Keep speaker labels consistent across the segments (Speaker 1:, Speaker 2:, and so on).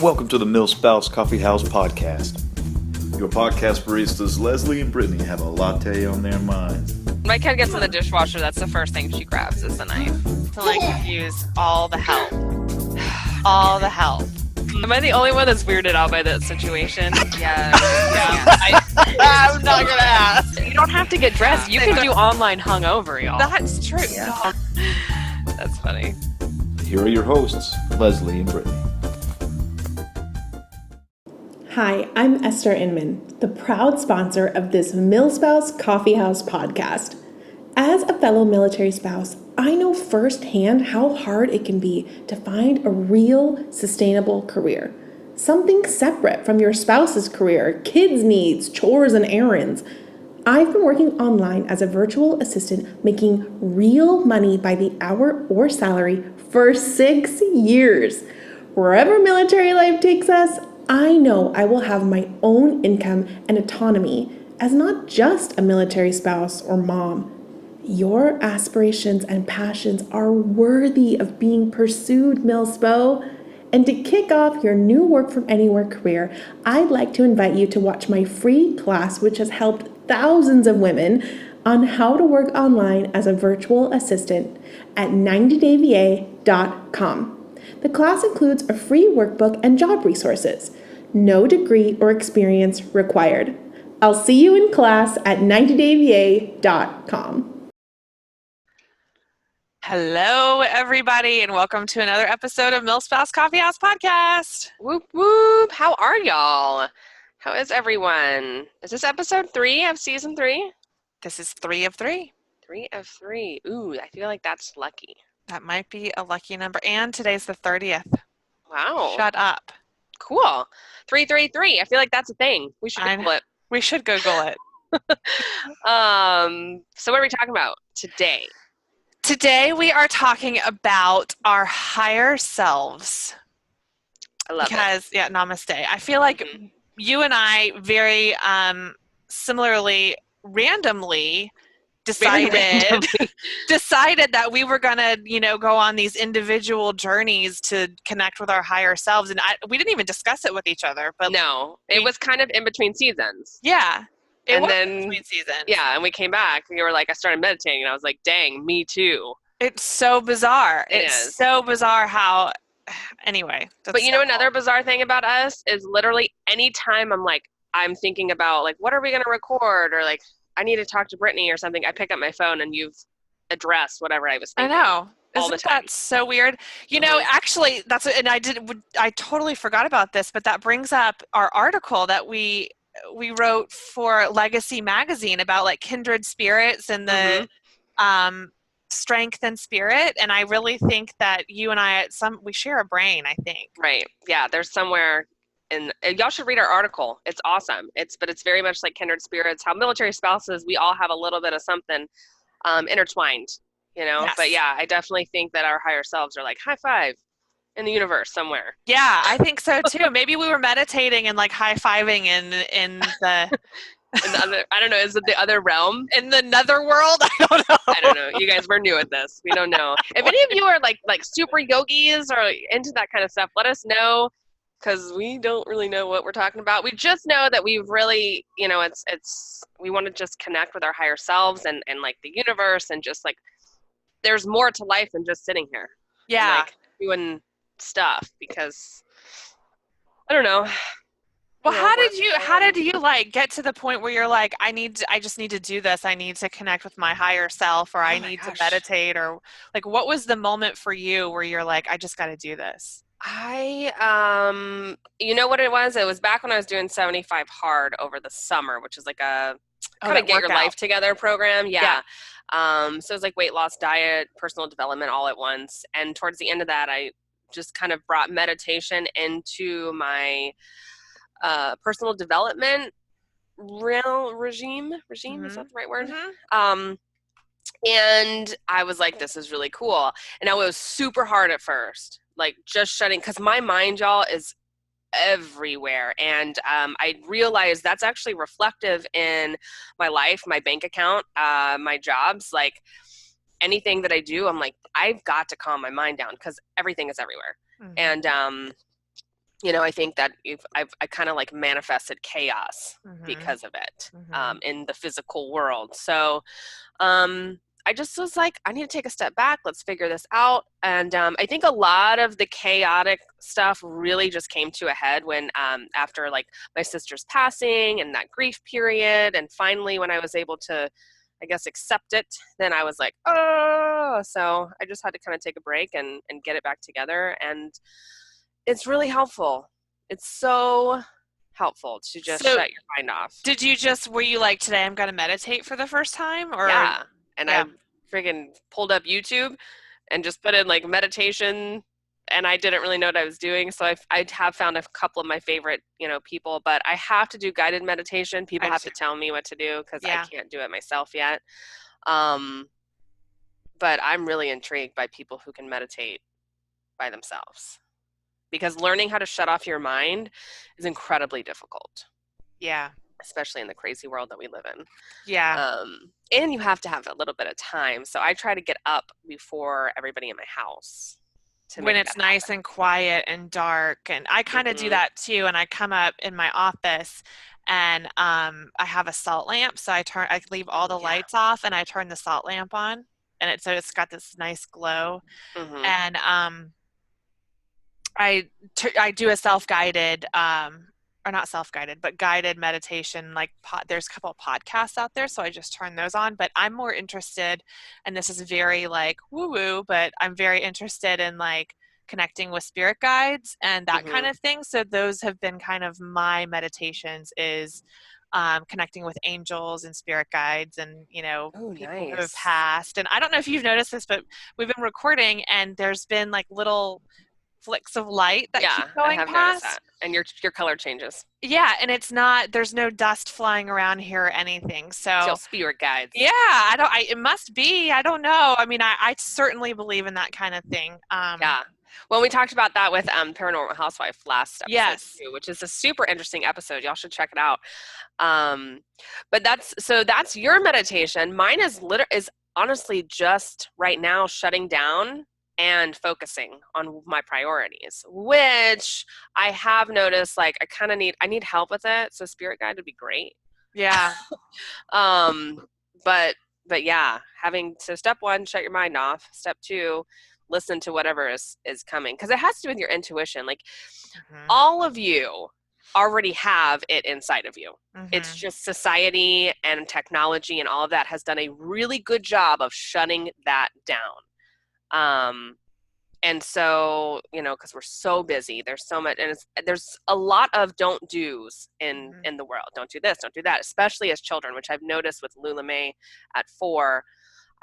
Speaker 1: Welcome to the Millspouse Coffee House Podcast. Your podcast baristas Leslie and Britni have a latte on their minds.
Speaker 2: My kid gets in the dishwasher, that's the first thing she grabs is the knife.
Speaker 3: To use all the help. All the help.
Speaker 2: Am I the only one that's weirded out by that situation?
Speaker 3: Yeah.
Speaker 2: I'm not gonna ask. You don't have to get dressed. You can do online hungover, y'all.
Speaker 3: That's true.
Speaker 2: Yeah. That's funny.
Speaker 1: Here are your hosts, Leslie and Britni.
Speaker 4: Hi, I'm Esther Inman, the proud sponsor of this Millspouse Coffee House podcast. As a fellow military spouse, I know firsthand how hard it can be to find a real, sustainable career. Something separate from your spouse's career, kids' needs, chores, and errands. I've been working online as a virtual assistant, making real money by the hour or salary for 6 years. Wherever military life takes us, I know I will have my own income and autonomy as not just a military spouse or mom. Your aspirations and passions are worthy of being pursued, Millspo. And to kick off your new work from anywhere career, I'd like to invite you to watch my free class, which has helped thousands of women on how to work online as a virtual assistant at 90dayva.com. The class includes a free workbook and job resources. No degree or experience required. I'll see you in class at 90dayva.com.
Speaker 3: Hello, everybody, and welcome to another episode of Millspouse Coffee House Podcast.
Speaker 2: Whoop, whoop. How are y'all? How is everyone? Is this episode 3 of season 3?
Speaker 3: This is 3 of 3.
Speaker 2: 3 of 3. Ooh, I feel like that's lucky.
Speaker 3: That might be a lucky number. And today's the 30th.
Speaker 2: Wow.
Speaker 3: Shut up.
Speaker 2: Cool. 333. I feel like that's a thing. We should Google it.
Speaker 3: We should Google it.
Speaker 2: So what are we talking about today?
Speaker 3: Today we are talking about our higher selves.
Speaker 2: I love it.
Speaker 3: Yeah, namaste. I feel like you and I very similarly, randomly decided that we were gonna, go on these individual journeys to connect with our higher selves, and we didn't even discuss it with each other. But
Speaker 2: no, it was kind of in between seasons.
Speaker 3: Yeah,
Speaker 2: it was
Speaker 3: in between seasons.
Speaker 2: Yeah, and we came back. You were like, I started meditating, and I was like, dang, me too.
Speaker 3: It's so bizarre.
Speaker 2: It's
Speaker 3: so bizarre how. Anyway,
Speaker 2: but another bizarre thing about us is literally anytime I'm thinking about what are we gonna record, or I need to talk to Britni or something, I pick up my phone and you've addressed whatever I was thinking.
Speaker 3: I know.
Speaker 2: Isn't
Speaker 3: the time. That so weird? Actually, I totally forgot about this, but that brings up our article that we wrote for Legacy Magazine about kindred spirits and the strength and spirit. And I really think that you and I we share a brain, I think.
Speaker 2: Right. Yeah. There's somewhere. And y'all should read our article. It's awesome. But it's very much like kindred spirits, how military spouses, we all have a little bit of something intertwined, Yes. But yeah, I definitely think that our higher selves are high five in the universe somewhere.
Speaker 3: Yeah, I think so too. Maybe we were meditating and high-fiving in the...
Speaker 2: in the other, I don't know, is it the other realm?
Speaker 3: In the netherworld? I
Speaker 2: don't know. You guys, we're new at this. We don't know. If any of you are like super yogis or into that kind of stuff, let us know. Because we don't really know what we're talking about. We just know that we've really, it's we want to just connect with our higher selves and the universe, and just there's more to life than just sitting here.
Speaker 3: Yeah.
Speaker 2: And, doing stuff, because I don't know.
Speaker 3: Well, how did you get to the point where you're I just need to do this. I need to connect with my higher self, or I need to meditate, or what was the moment for you where you're I just got to do this?
Speaker 2: You know what it was? It was back when I was doing 75 Hard over the summer, which is a kind of get your life together program. Yeah. So it was weight loss, diet, personal development all at once. And towards the end of that, I just kind of brought meditation into my personal development regime. Is that the right word? And I was this is really cool. And I was super hard at first, just shutting, because my mind, y'all, is everywhere. And I realized that's actually reflective in my life, my bank account, my jobs, anything that I do. I'm I've got to calm my mind down, because everything is everywhere. And I think that I kind of like manifested chaos because of it in the physical world. So I just was like, I need to take a step back. Let's figure this out. And I think a lot of the chaotic stuff really just came to a head when after like my sister's passing and that grief period. And finally, when I was able to, I guess, accept it, then I was like, oh, so I just had to kind of take a break and get it back together. And it's really helpful. It's so helpful to just shut your mind off.
Speaker 3: Were you like, today I'm going to meditate for the first time? Or
Speaker 2: yeah. And I friggin' pulled up YouTube and just put in like meditation, and I didn't really know what I was doing. So I have found a couple of my favorite, people, but I have to do guided meditation. People have to tell me what to do because I can't do it myself yet. But I'm really intrigued by people who can meditate by themselves, because learning how to shut off your mind is incredibly difficult.
Speaker 3: Yeah.
Speaker 2: Especially in the crazy world that we live in.
Speaker 3: Yeah.
Speaker 2: And you have to have a little bit of time. So I try to get up before everybody in my house.
Speaker 3: When it's nice and quiet and dark. And I kind of do that too. And I come up in my office and I have a salt lamp. So I leave all the lights off and I turn the salt lamp on. And it's got this nice glow. And I do a self-guided or not self-guided, but guided meditation. Like there's a couple of podcasts out there, so I just turn those on. But I'm more interested, and this is very like woo-woo, but I'm very interested in like connecting with spirit guides and that kind of thing. So those have been kind of my meditations, is connecting with angels and spirit guides and, people who have passed. And I don't know if you've noticed this, but we've been recording and there's been like little flicks of light that keep going past.
Speaker 2: Noticed that. And your color changes.
Speaker 3: Yeah, and there's no dust flying around here or anything. So
Speaker 2: it's your spirit guides.
Speaker 3: Yeah, it must be. I don't know. I mean, I certainly believe in that kind of thing.
Speaker 2: Yeah. Well, we talked about that with Paranormal Housewife last episode too, which is a super interesting episode. Y'all should check it out. But that's your meditation. Mine is honestly just right now shutting down and focusing on my priorities, which I have noticed, like, I need help with it. So spirit guide would be great.
Speaker 3: Yeah.
Speaker 2: But yeah, so step 1, shut your mind off. Step 2, listen to whatever is coming. 'Cause it has to do with your intuition. Like all of you already have it inside of you. It's just society and technology and all of that has done a really good job of shutting that down. And so, because we're so busy, there's so much, and there's a lot of don't do's in the world. Don't do this, don't do that, especially as children, which I've noticed with Lula May at 4,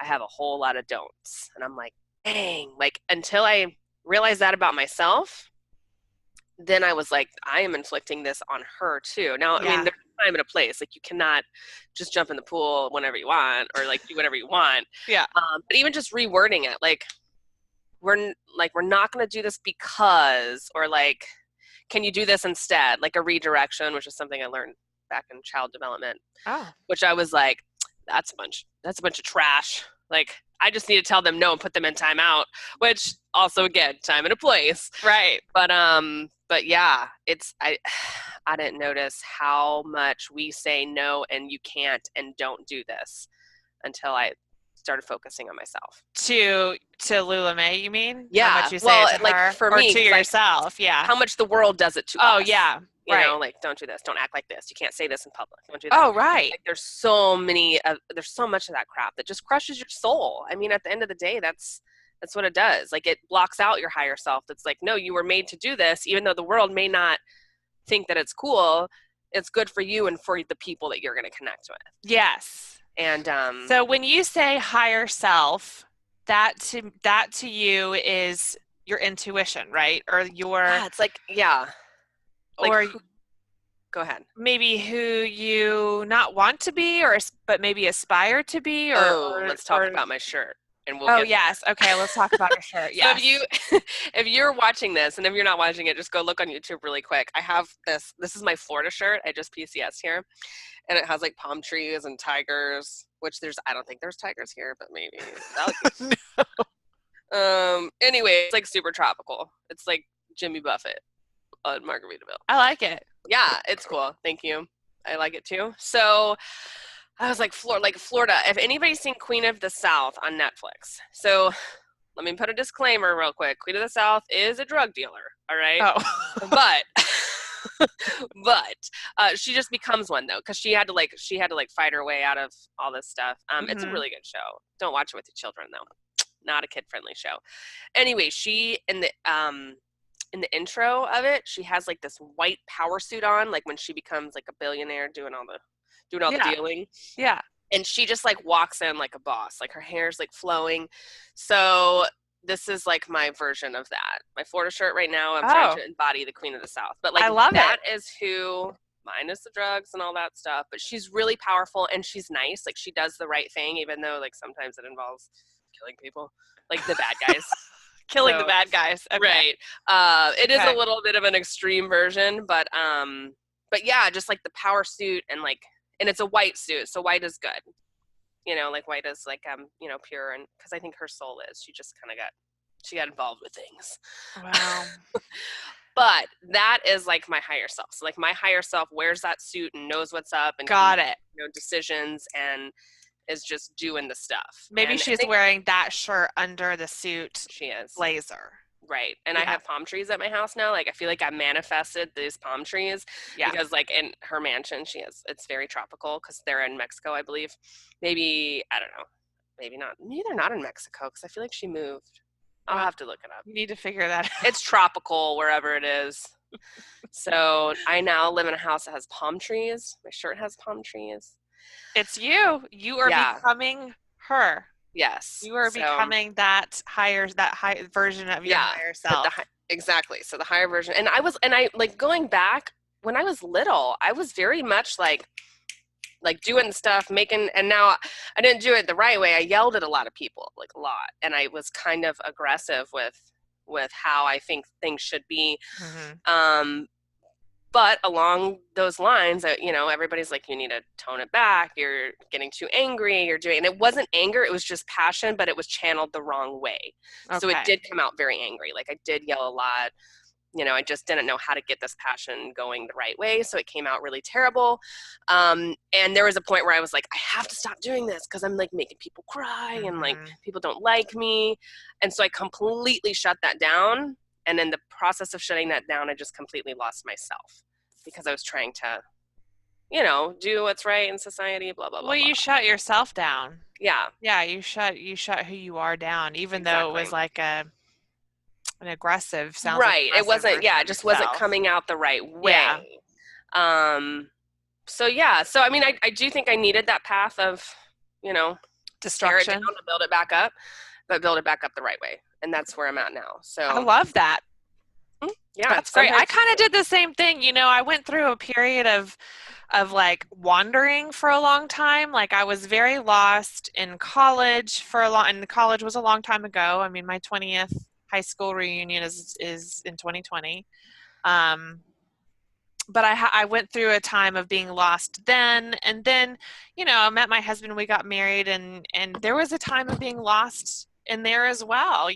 Speaker 2: I have a whole lot of don'ts. And I'm like, dang, like until I realized that about myself, then I was like, I am inflicting this on her too. Now, I mean, there's a time and a place. Like you cannot just jump in the pool whenever you want or like do whatever you want.
Speaker 3: Yeah.
Speaker 2: But even just rewording it, like, we're not going to do this because, or like, can you do this instead? Like a redirection, which is something I learned back in child development.
Speaker 3: Oh.
Speaker 2: Which I was like, that's a bunch of trash. Like, I just need to tell them no and put them in timeout, which also, again, time and a place.
Speaker 3: Right.
Speaker 2: But yeah, I didn't notice how much we say no and you can't and don't do this until I started focusing on myself.
Speaker 3: To Lula May, you mean?
Speaker 2: Yeah.
Speaker 3: How much you say it to
Speaker 2: like
Speaker 3: her,
Speaker 2: for
Speaker 3: or
Speaker 2: me,
Speaker 3: to yourself. Yeah.
Speaker 2: How much the world does it to us.
Speaker 3: Oh, yeah.
Speaker 2: You know, like, don't do this. Don't act like this. You can't say this in public. Don't do that.
Speaker 3: Oh, right.
Speaker 2: Like, there's so much of that crap that just crushes your soul. I mean, at the end of the day, that's what it does. Like, it blocks out your higher self. That's like, no, you were made to do this, even though the world may not think that it's cool. It's good for you and for the people that you're going to connect with.
Speaker 3: Yes.
Speaker 2: And
Speaker 3: so when you say higher self, that to you is your intuition, right? Or your
Speaker 2: it's like, yeah. Like,
Speaker 3: or
Speaker 2: go ahead.
Speaker 3: Maybe who you not want to be, but maybe aspire to be. Or
Speaker 2: let's talk about my shirt. And we'll
Speaker 3: yes. Okay, let's talk about your shirt. Yes.
Speaker 2: So if you're watching this, and if you're not watching it, just go look on YouTube really quick. I have this. This is my Florida shirt. I just PCS here, and it has like palm trees and tigers. Which I don't think there's tigers here, but maybe.
Speaker 3: No.
Speaker 2: Anyway, it's like super tropical. It's like Jimmy Buffett. on Margaritaville.
Speaker 3: I like it.
Speaker 2: Yeah, it's cool. Thank you. I like it too. So I was like, Florida. If anybody's seen Queen of the South on Netflix, so let me put a disclaimer real quick. Queen of the South is a drug dealer. All right.
Speaker 3: Oh.
Speaker 2: but she just becomes one though, because she had to fight her way out of all this stuff. It's a really good show. Don't watch it with your children though. Not a kid-friendly show. Anyway, she in the intro of it, she has like this white power suit on, like when she becomes like a billionaire doing all the dealing.
Speaker 3: Yeah.
Speaker 2: And she just like walks in like a boss, like her hair's like flowing. So this is like my version of that. My Florida shirt right now, I'm trying to embody the Queen of the South. But like
Speaker 3: I love
Speaker 2: that is who, minus the drugs and all that stuff. But she's really powerful and she's nice. Like she does the right thing, even though like sometimes it involves killing people, like the bad guys.
Speaker 3: Killing the bad guys. Okay.
Speaker 2: Right. It is a little bit of an extreme version, but yeah, just like the power suit and it's a white suit, so white is good. Like white is like pure, and because I think her soul is. She got involved with things.
Speaker 3: Wow.
Speaker 2: But that is like my higher self. So like my higher self wears that suit and knows what's up and
Speaker 3: got it.
Speaker 2: Decisions and is just doing the stuff.
Speaker 3: Maybe she's wearing that shirt under the suit.
Speaker 2: She is.
Speaker 3: Blazer.
Speaker 2: Right. And I have palm trees at my house now. Like I feel like I manifested these palm trees because like in her mansion, it's very tropical because they're in Mexico, I believe. Maybe, I don't know. Maybe not. Maybe they're not in Mexico because I feel like she moved. I'll have to look it up.
Speaker 3: You need to figure that out.
Speaker 2: It's tropical wherever it is. So I now live in a house that has palm trees. My shirt has palm trees.
Speaker 3: It's you. You are becoming her.
Speaker 2: Yes.
Speaker 3: You are becoming that high version of your higher self.
Speaker 2: Exactly. So the higher version. And I like going back when I was little, I was very much like doing stuff, and now I didn't do it the right way. I yelled at a lot of people, like a lot. And I was kind of aggressive with how I think things should be. Mm-hmm. But along those lines, everybody's like, you need to tone it back. You're getting too angry. And it wasn't anger. It was just passion, but it was channeled the wrong way. Okay. So it did come out very angry. Like I did yell a lot. I just didn't know how to get this passion going the right way. So it came out really terrible. And there was a point where I was like, I have to stop doing this because I'm like making people cry and like people don't like me. And so I completely shut that down. And in the process of shutting that down, I just completely lost myself because I was trying to, do what's right in society, blah, blah, blah.
Speaker 3: Well, you shut yourself down.
Speaker 2: Yeah.
Speaker 3: Yeah, you shut who you are down, even though it was like an aggressive sound.
Speaker 2: Right. It wasn't, it just wasn't coming out the right way. Yeah. So, yeah. So, I mean, I do think I needed that path of,
Speaker 3: destruction.
Speaker 2: Tear it down to build it back up, but build it back up the right way. And that's where I'm at now. So
Speaker 3: I love that.
Speaker 2: Yeah,
Speaker 3: that's great. I kind of did the same thing. I went through a period of like wandering for a long time. Like I was very lost in college and college was a long time ago. I mean, my 20th high school reunion is in 2020. But I went through a time of being lost then. And then, I met my husband, we got married, and there was a time of being lost in there as well,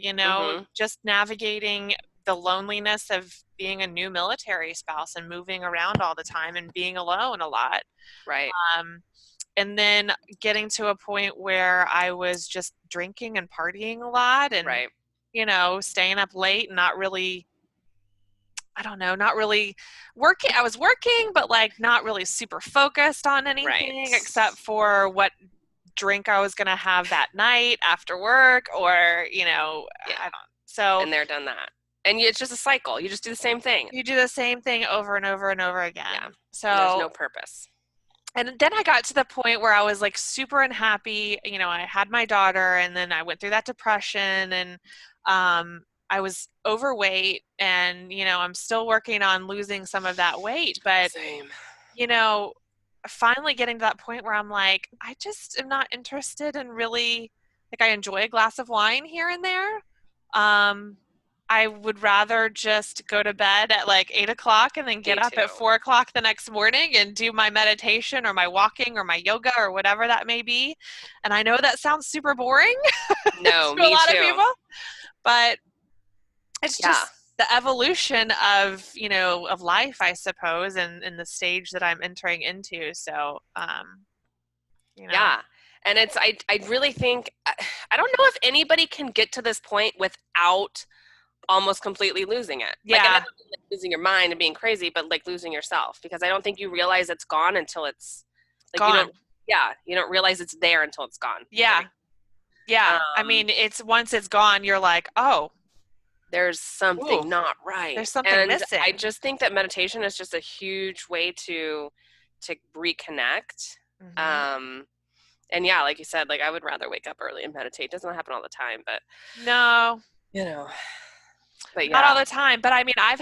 Speaker 3: just navigating the loneliness of being a new military spouse and moving around all the time and being alone a lot.
Speaker 2: Right.
Speaker 3: And then getting to a point where I was just drinking and partying a lot and, staying up late and not really working. I was working, but like not really super focused on anything except for what drink I was going to have that night after work or, so.
Speaker 2: And they're done that. And it's just a cycle. You just do the same thing.
Speaker 3: You do the same thing over and over and over again. Yeah. So
Speaker 2: there's no purpose.
Speaker 3: And then I got to the point where I was like super unhappy. I had my daughter and then I went through that depression and I was overweight and, I'm still working on losing some of that weight. But,
Speaker 2: Same.
Speaker 3: Finally getting to that point where I'm like, I just am not interested in really, like I enjoy a glass of wine here and there. I would rather just go to bed at like 8:00 and then get up at 4:00 the next morning and do my meditation or my walking or my yoga or whatever that may be. And I know that sounds super boring
Speaker 2: no,
Speaker 3: to a lot of people, but it's just the evolution of, of life, I suppose, and in the stage that I'm entering into. So,
Speaker 2: Yeah. And I really think, I don't know if anybody can get to this point without almost completely losing it.
Speaker 3: Yeah.
Speaker 2: Like, and not like losing your mind and being crazy, but like losing yourself, because I don't think you realize it's gone until it's like,
Speaker 3: gone.
Speaker 2: you don't realize it's there until it's gone.
Speaker 3: Yeah.
Speaker 2: Like,
Speaker 3: yeah. I mean, once it's gone, you're like, oh,
Speaker 2: there's something not right.
Speaker 3: There's something missing.
Speaker 2: I just think that meditation is just a huge way to reconnect.
Speaker 3: Mm-hmm.
Speaker 2: And yeah, like you said, like I would rather wake up early and meditate. It doesn't happen all the time, but
Speaker 3: no,
Speaker 2: but yeah,
Speaker 3: not all the time. But I mean, I've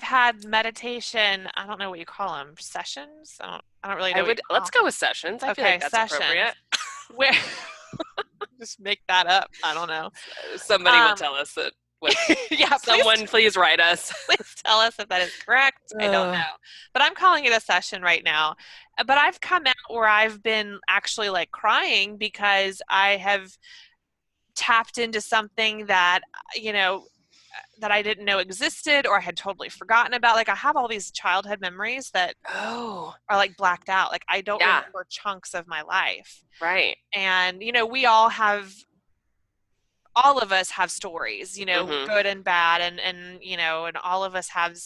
Speaker 3: had meditation. I don't know what you call them, sessions. I don't really know.
Speaker 2: Let's go with sessions. I feel like that's
Speaker 3: sessions.
Speaker 2: Appropriate.
Speaker 3: Where just make that up. I don't know.
Speaker 2: Somebody will tell us that.
Speaker 3: Yeah,
Speaker 2: someone please write us.
Speaker 3: Please tell us if that is correct. I don't know. But I'm calling it a session right now. But I've come out where I've been actually like crying because I have tapped into something that, that I didn't know existed or I had totally forgotten about. Like I have all these childhood memories that are like blacked out. Like I don't remember chunks of my life.
Speaker 2: Right.
Speaker 3: And, all of us have stories, good and bad, and all of us have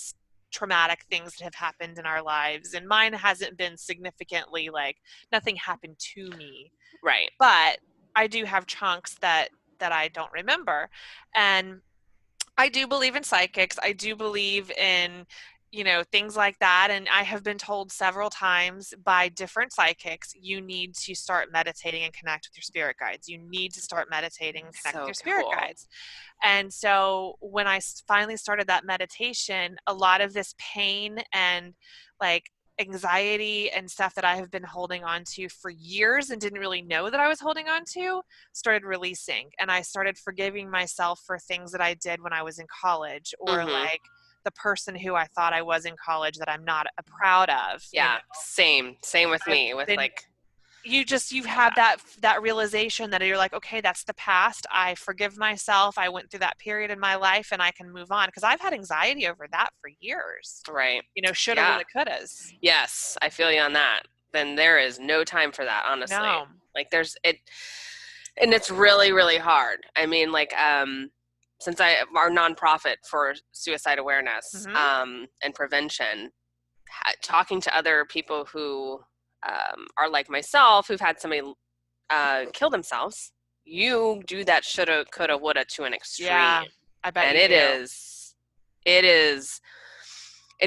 Speaker 3: traumatic things that have happened in our lives. And mine hasn't been significantly like nothing happened to me.
Speaker 2: Right.
Speaker 3: But I do have chunks that I don't remember. And I do believe in psychics. I do believe in, things like that. And I have been told several times by different psychics, you need to start meditating and connect with your spirit guides. You need to start meditating and connect with your spirit guides. And so when I finally started that meditation, a lot of this pain and like anxiety and stuff that I have been holding on to for years and didn't really know that I was holding on to started releasing. And I started forgiving myself for things that I did when I was in college or like the person who I thought I was in college that I'm not proud of.
Speaker 2: Yeah. Same with me with like.
Speaker 3: You have that realization that you're like, okay, that's the past. I forgive myself. I went through that period in my life and I can move on. Because I've had anxiety over that for years.
Speaker 2: Right.
Speaker 3: Shoulda, woulda, couldas.
Speaker 2: Yes, I feel you on that. Then there is no time for that, honestly.
Speaker 3: No.
Speaker 2: Like there's it, and it's really, really hard. I mean, like, since our nonprofit for suicide awareness and prevention, talking to other people who are like myself, who've had somebody kill themselves, you do that shoulda, coulda, woulda to an extreme.
Speaker 3: Yeah, I bet.
Speaker 2: And it is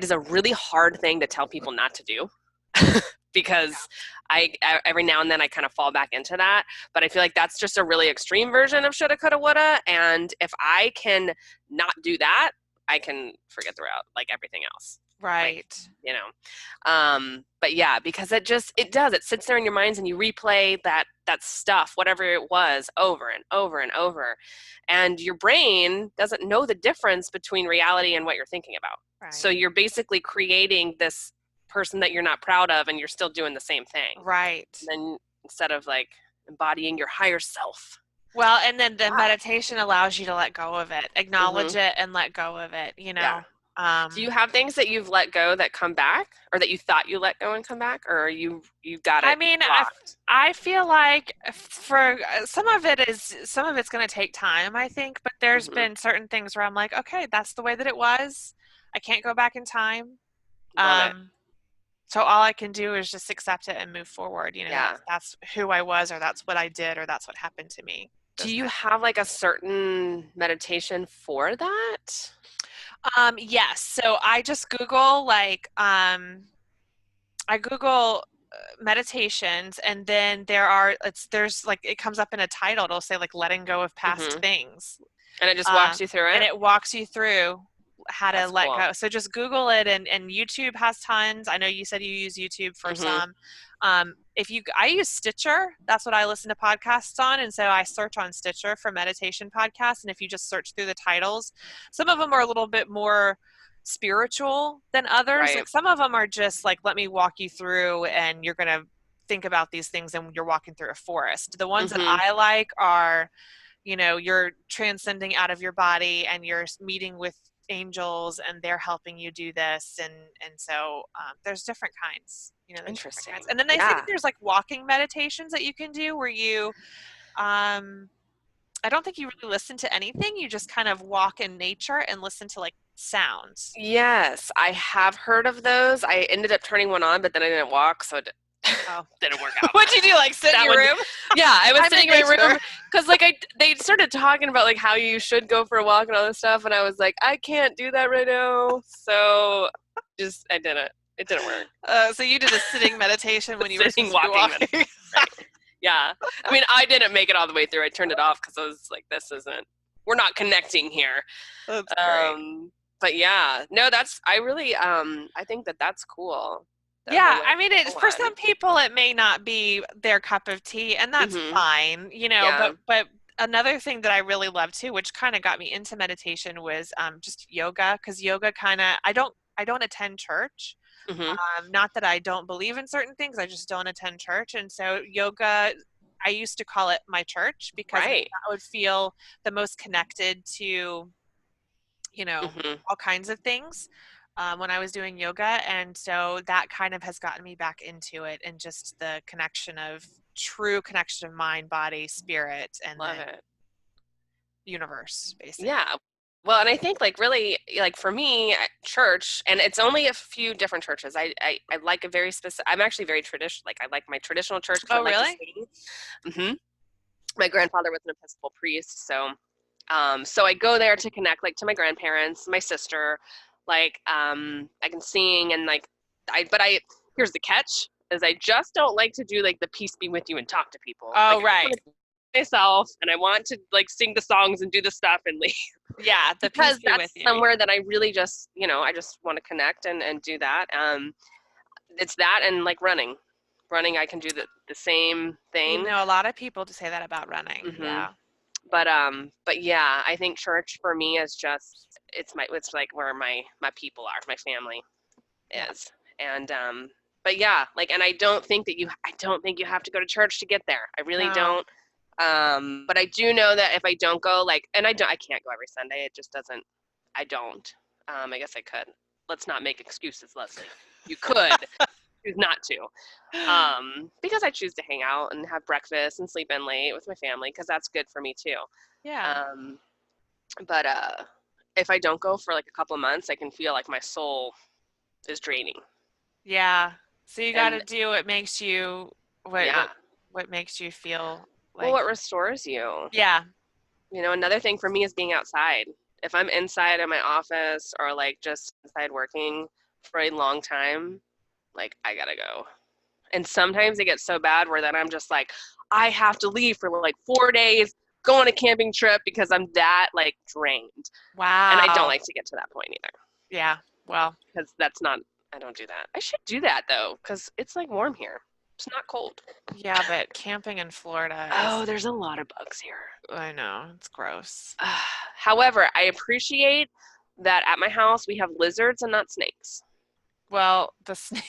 Speaker 2: a really hard thing to tell people not to do because I every now and then I kind of fall back into that, but I feel like that's just a really extreme version of shoulda, coulda, woulda. And if I can not do that, I can forget throughout like everything else.
Speaker 3: Right.
Speaker 2: Like, but yeah, because it sits there in your minds and you replay that stuff, whatever it was, over and over and over. And your brain doesn't know the difference between reality and what you're thinking about.
Speaker 3: Right.
Speaker 2: So you're basically creating this person that you're not proud of and you're still doing the same thing.
Speaker 3: Right.
Speaker 2: And then instead of like embodying your higher self.
Speaker 3: Well, and then the meditation allows you to let go of it, acknowledge it and let go of it,
Speaker 2: Yeah. Do you have things that you've let go that come back, or that you thought you let go and come back, or you got it?
Speaker 3: I mean, I feel like for some of it's going to take time, I think, but there's been certain things where I'm like, okay, that's the way that it was. I can't go back in time. So all I can do is just accept it and move forward. That's who I was, or that's what I did, or that's what happened to me.
Speaker 2: Do you have like a certain meditation for that?
Speaker 3: Yes. So I just Google meditations, and then there's like, it comes up in a title. It'll say like letting go of past things.
Speaker 2: And it just walks you through it?
Speaker 3: And it walks you through how to let
Speaker 2: cool.
Speaker 3: go. So just Google it, and YouTube has tons. I know you said you use YouTube for some. I use Stitcher. That's what I listen to podcasts on. And so I search on Stitcher for meditation podcasts. And if you just search through the titles, some of them are a little bit more spiritual than others.
Speaker 2: Right.
Speaker 3: Like some of them are just like, let me walk you through and you're going to think about these things and you're walking through a forest. The ones that I like are, you're transcending out of your body and you're meeting with angels and they're helping you do this. And so there's different kinds, there's
Speaker 2: Interesting.
Speaker 3: different kinds. And then I think there's like walking meditations that you can do where you, I don't think you really listen to anything. You just kind of walk in nature and listen to like sounds.
Speaker 2: Yes, I have heard of those. I ended up turning one on, but then I didn't walk, so it didn't work out.
Speaker 3: What'd you do? Like sit in your room?
Speaker 2: Yeah, I was sitting in my
Speaker 3: nature.
Speaker 2: room because like they started talking about like how you should go for a walk and all this stuff, and I was like, I can't do that right now. So I didn't. It didn't work.
Speaker 3: So you did a sitting meditation when you were
Speaker 2: walking. Right. Yeah, I mean, I didn't make it all the way through. I turned it off because I was like, we're not connecting here.
Speaker 3: That's great.
Speaker 2: But yeah, no, I really, I think that's cool.
Speaker 3: Yeah, I mean, for some people, it may not be their cup of tea, and that's fine, but another thing that I really love too, which kind of got me into meditation, was just yoga, because yoga I don't attend church. Not that I don't believe in certain things, I just don't attend church. And so yoga, I used to call it my church because I would feel the most connected to, all kinds of things when I was doing yoga. And so that kind of has gotten me back into it, and just the true connection of mind, body, spirit, and universe, basically.
Speaker 2: Yeah. Well, and I think like really like for me, church, and it's only a few different churches. I like a very specific. I'm actually very traditional. Like I like my traditional church.
Speaker 3: Oh, really?
Speaker 2: My grandfather was an Episcopal priest, so I go there to connect like to my grandparents, my sister. Like I can sing and like here's the catch is I just don't like to do like the peace be with you and talk to people.
Speaker 3: Oh,
Speaker 2: like,
Speaker 3: right.
Speaker 2: Myself, and I want to like sing the songs and do the stuff and leave.
Speaker 3: Yeah,
Speaker 2: because that's somewhere that I really just I just want to connect and do that. It's that and like running I can do the same thing.
Speaker 3: A lot of people say that about running. Yeah,
Speaker 2: but yeah, I think church for me is just it's like where my people are, my family is. And but yeah, like, and I don't think you have to go to church to get there. I really don't. But I do know that if I don't go, like, and I can't go every Sunday. It just doesn't, I don't. I guess I could. Let's not make excuses, Leslie. You could choose not to. Because I choose to hang out and have breakfast and sleep in late with my family, because that's good for me too.
Speaker 3: Yeah.
Speaker 2: But if I don't go for like a couple of months, I can feel like my soul is draining.
Speaker 3: Yeah. So you got to do what makes you, what makes you feel like,
Speaker 2: what restores you.
Speaker 3: Yeah.
Speaker 2: Another thing for me is being outside. If I'm inside in my office or like just inside working for a long time, like I gotta go. And sometimes it gets so bad where then I'm just like, I have to leave for like 4 days, go on a camping trip because I'm that like drained.
Speaker 3: Wow.
Speaker 2: And I don't like to get to that point either.
Speaker 3: Yeah. Well,
Speaker 2: because I don't do that. I should do that though, because it's like warm here. It's not cold.
Speaker 3: Yeah, but camping in Florida.
Speaker 2: There's a lot of bugs here.
Speaker 3: I know. It's gross.
Speaker 2: However, I appreciate that at my house we have lizards and not snakes.
Speaker 3: Well, the snakes.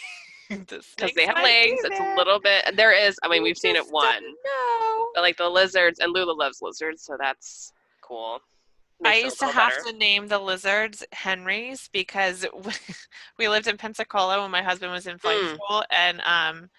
Speaker 2: Because they have legs. It's a little bit. There is. I mean, we've seen it one.
Speaker 3: No.
Speaker 2: But like the lizards, and Lula loves lizards, so that's cool.
Speaker 3: I used to have to name the lizards Henrys because we lived in Pensacola when my husband was in flight school, and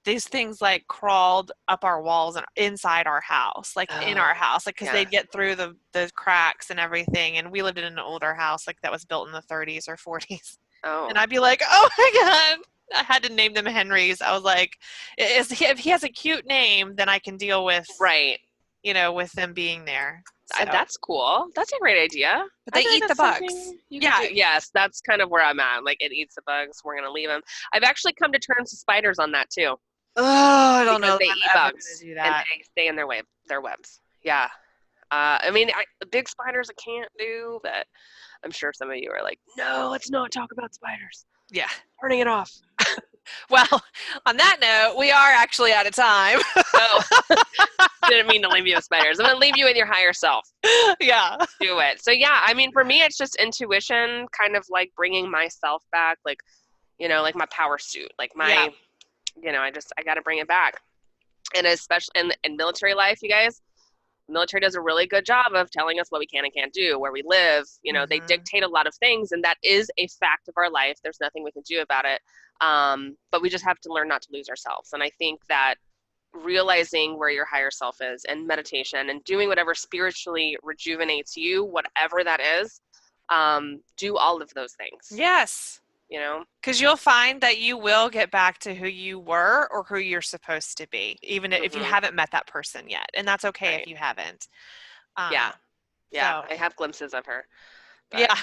Speaker 3: these things like crawled up our walls and inside our house, like in our house, like because they'd get through the cracks and everything. And we lived in an older house, like that was built in the 30s or 40s.
Speaker 2: Oh.
Speaker 3: And I'd be like, oh my God. I had to name them Henrys. I was like, if he has a cute name, then I can deal with, with them being there. So.
Speaker 2: That's cool. That's a great idea.
Speaker 3: But they eat the bugs.
Speaker 2: Yeah, yes, that's kind of where I'm at. Like, it eats the bugs. We're going to leave them. I've actually come to terms with spiders on that, too.
Speaker 3: Oh, I don't know.
Speaker 2: They eat bugs, and they stay in their webs. Yeah. I mean, the big spiders I can't do, but I'm sure some of you are like, no, let's not talk about spiders.
Speaker 3: Yeah.
Speaker 2: Turning it off.
Speaker 3: Well, on that note, we are actually out of time.
Speaker 2: Didn't mean to leave you with spiders. I'm going to leave you with your higher self.
Speaker 3: Yeah.
Speaker 2: Do it. So, yeah, I mean, for me, it's just intuition, kind of like bringing myself back, like, like my power suit, like my, I got to bring it back. And especially in military life, you guys, military does a really good job of telling us what we can and can't do, where we live. You know, they dictate a lot of things, and that is a fact of our life. There's nothing we can do about it. But we just have to learn not to lose ourselves. And I think that realizing where your higher self is, and meditation, and doing whatever spiritually rejuvenates you, whatever that is, do all of those things.
Speaker 3: Yes.
Speaker 2: You know,
Speaker 3: because you'll find that you will get back to who you were or who you're supposed to be, even if you haven't met that person yet. And that's okay if you haven't.
Speaker 2: Yeah.
Speaker 3: So.
Speaker 2: I have glimpses of her.
Speaker 3: Yeah.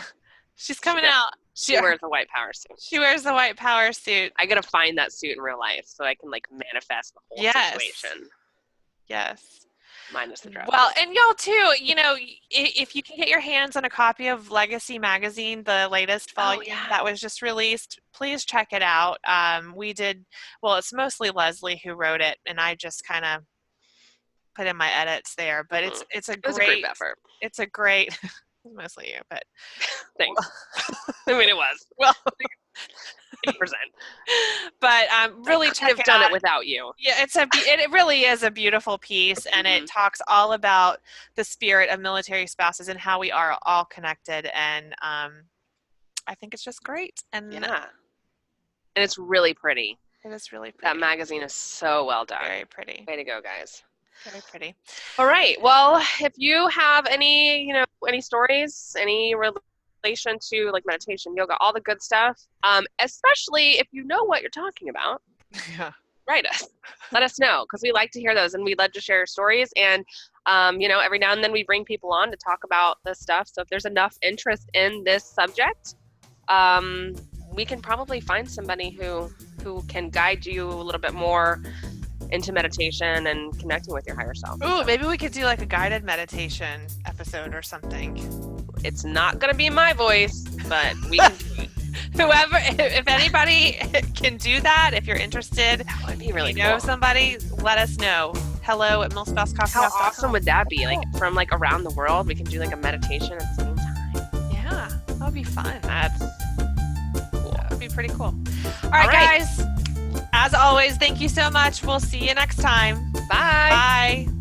Speaker 3: She's coming out.
Speaker 2: She wears a white power suit.
Speaker 3: She wears the white power suit.
Speaker 2: I got to find that suit in real life so I can like manifest the whole situation.
Speaker 3: Yes.
Speaker 2: Minus the dress.
Speaker 3: Well, and y'all too, you know, if you can get your hands on a copy of Legacy Magazine, the latest volume that was just released, please check it out. It's mostly Leslie who wrote it, and I just kind of put in my edits there, but it's a great
Speaker 2: effort.
Speaker 3: It's a great, mostly you, but.
Speaker 2: Thanks. I mean, it was.
Speaker 3: Well.
Speaker 2: 8%.
Speaker 3: But really check it out.
Speaker 2: I've done it without you.
Speaker 3: Yeah, it really is a beautiful piece, and it talks all about the spirit of military spouses and how we are all connected, and I think it's just great. And
Speaker 2: it's really pretty.
Speaker 3: It is really pretty.
Speaker 2: That magazine is so well done.
Speaker 3: Very pretty.
Speaker 2: Way to go, guys.
Speaker 3: Very pretty.
Speaker 2: All right. Well, if you have any stories, any relation to like meditation, yoga, all the good stuff, especially if you know what you're talking about, write us. Let us know, because we like to hear those, and we love to share stories. And every now and then we bring people on to talk about this stuff. So if there's enough interest in this subject, we can probably find somebody who can guide you a little bit more into meditation and connecting with your higher self.
Speaker 3: Ooh, maybe we could do like a guided meditation episode or something.
Speaker 2: It's not going to be my voice, but we can do it.
Speaker 3: Whoever, if anybody can do that, if you're interested,
Speaker 2: that would be really cool.
Speaker 3: Know somebody, let us know. hello@millspousecoffeehouse.com.
Speaker 2: How awesome would that be? Like from like around the world, we can do like a meditation at the same time.
Speaker 3: Yeah, that would be fun.
Speaker 2: That's cool.
Speaker 3: That would be pretty cool. All right, guys. As always, thank you so much. We'll see you next time.
Speaker 2: Bye.
Speaker 3: Bye.